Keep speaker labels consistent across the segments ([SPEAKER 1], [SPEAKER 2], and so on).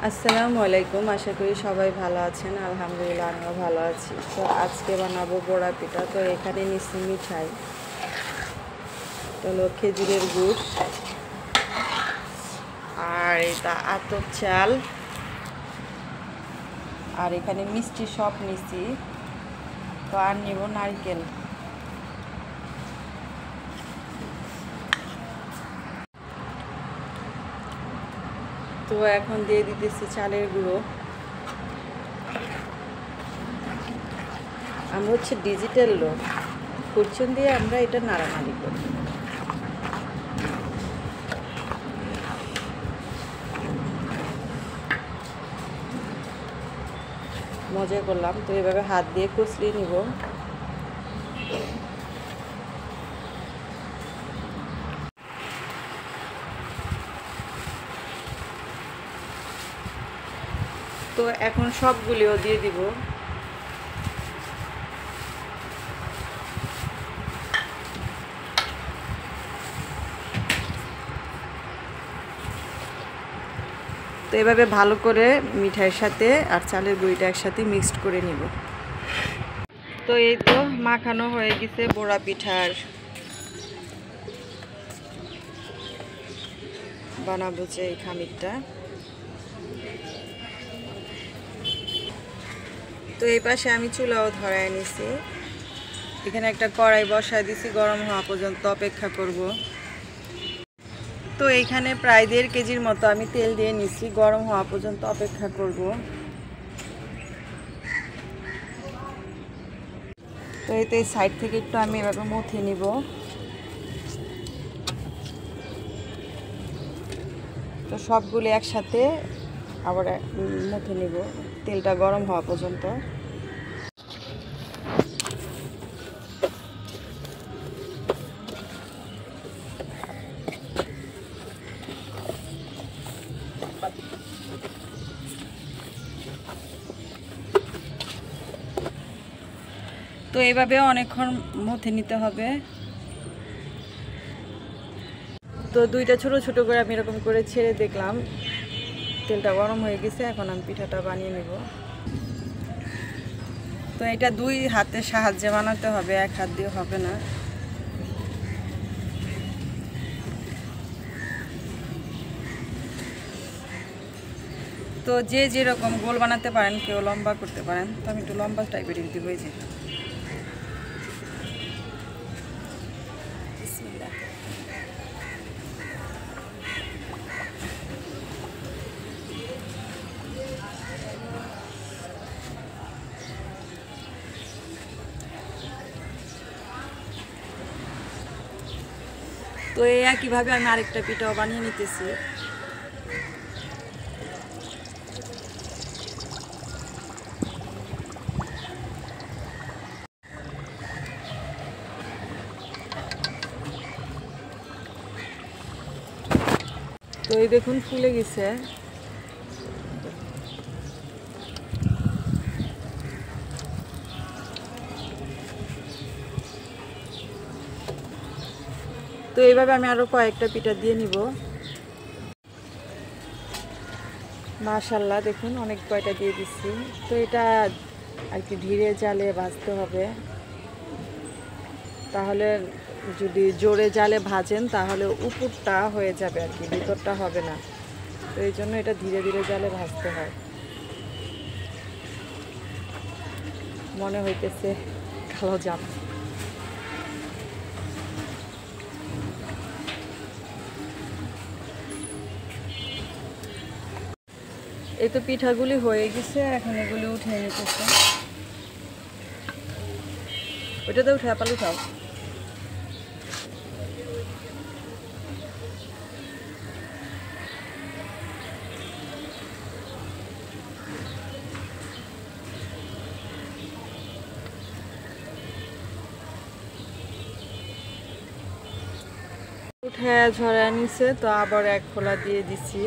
[SPEAKER 1] আসসালামু আলাইকুম। আশা করি সবাই ভালো আছেন। আলহামদুলিল্লাহ আমিও ভালো আছি। তো আজকে বানাবো বড়া পিঠা। তো এখানে নিচ্ছি মিঠাই, হলো খেজুরের গুড়, আর এটা আতপ চাল, আর এখানে মিষ্টি সব নিচ্ছি। তো আর নিব নারকেল। তো এখন দিয়ে দিতেছি চালের গুঁড়ো। আমরা হচ্ছে ডিজিটাল লোক, খুরচুন দিয়ে আমরা এটা নাড়ানাড়ি করি। মজা করলাম। তো এভাবে হাত দিয়ে কুচলিয়ে নিব। তো এখন সবগুলিও দিয়ে দিব। তো এভাবে ভালো করে মিঠাইয়ের সাথে আর চালের গুঁড়িটা একসাথে মিক্সড করে নিব। তো এই তো মাখানো হয়ে গেছে বড়া পিঠার। বানাবো যে এই খামিরটা। তো এই পাশে আমি চুলাও ধরায় নিছি। এখানে একটা কড়াই বসায় দিছি, গরম হওয়া পর্যন্ত অপেক্ষা করব। তো এইখানে প্রায় 1.5 কেজির মতো আমি তেল দিয়ে নিছি, গরম হওয়া পর্যন্ত অপেক্ষা করব। তো এই সাইড থেকে একটু আমি এভাবে মুথে নিব। তো সবগুলো একসাথে আবার মুথে নিব তেলটা গরম হওয়া পর্যন্ত। তো এইভাবে অনেকক্ষণ মুথে নিতে হবে। তো দুইটা ছোট ছোট করে আমি এরকম করে ছেড়ে দেখলাম তেলটা গরম হয়ে গেছে। এখন আমি পিঠাটা বানিয়ে নেব। তো এটা 2 হাতের সাহায্যে বানাতে হবে, এক হাত দিয়ে হবে না। তো যে যেরকম গোল বানাতে পারেন, কেউ লম্বা করতে পারেন। তো আমি একটু লম্বা টাইপের দিব। এই যে তো এই একইভাবে আমি আরেকটা পিঠাও বানিয়ে নিতেছি। তো এই দেখুন ফুলে গেছে। তো এইভাবে আমি আরো কয়েকটা পিঠা দিয়ে নিব। মাশাআল্লাহ দেখুন অনেক কয়টা দিয়ে দিচ্ছি। তো এটা আর কি ধীরে জালে ভাজতে হবে। তাহলে যদি জোরে জালে ভাজেন তাহলে উপরটা হয়ে যাবে আর কি, ভিতরটা হবে না। তো এই জন্য এটা ধীরে ধীরে জালে ভাজতে হয়। মনে হইতেছে কালো জাম। এই তো পিঠাগুলি হয়ে গেছে, এখন এগুলি উঠে নিতেছে। ওইটাতে উঠে পাল উঠাও। উঠে ঝরা নিছে। তো আবার এক খোলা দিয়ে দিছি।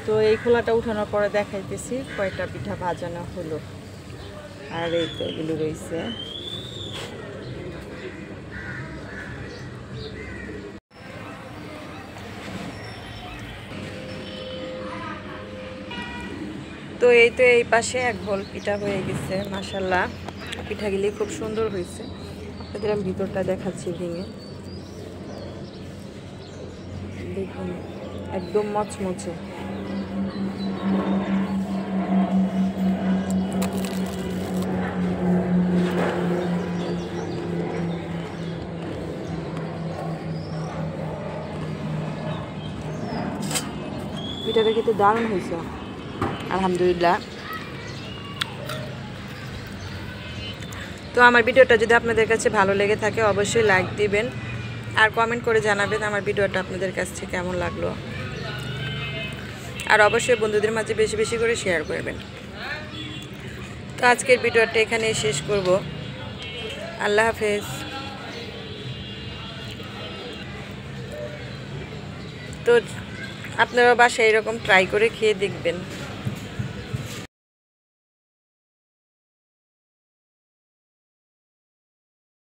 [SPEAKER 1] তো এই খোলাটা উঠানোর পরে দেখাইতেছি কয়টা পিঠা ভাজানো হলো। আর এই তো এগুলো রয়েছে। তো এই পাশে এক বল পিঠা হয়ে গেছে মাশাআল্লাহ। পিঠাগুলি খুব সুন্দর হয়েছে। আপনাদের আমি ভিতরটা দেখাচ্ছি ভেঙে। দেখুন একদম মচমচে। পিঠাটা খেতে দারুণ হয়েছে আলহামদুলিল্লাহ। তো আমার ভিডিওটা যদি আপনাদের কাছে ভালো লেগে থাকে অবশ্যই লাইক দিবেন আর কমেন্ট করে জানাবেন আমার ভিডিওটা আপনাদের কাছে কেমন লাগলো। আর অবশ্যই বন্ধুদের মাঝে বেশি বেশি করে শেয়ার করবেন। তো আজকের ভিডিওটা এখানেই শেষ করব। আল্লাহ হাফেজ। তো আপনারা বাসায় এরকম ট্রাই করে খেয়ে দেখবেন।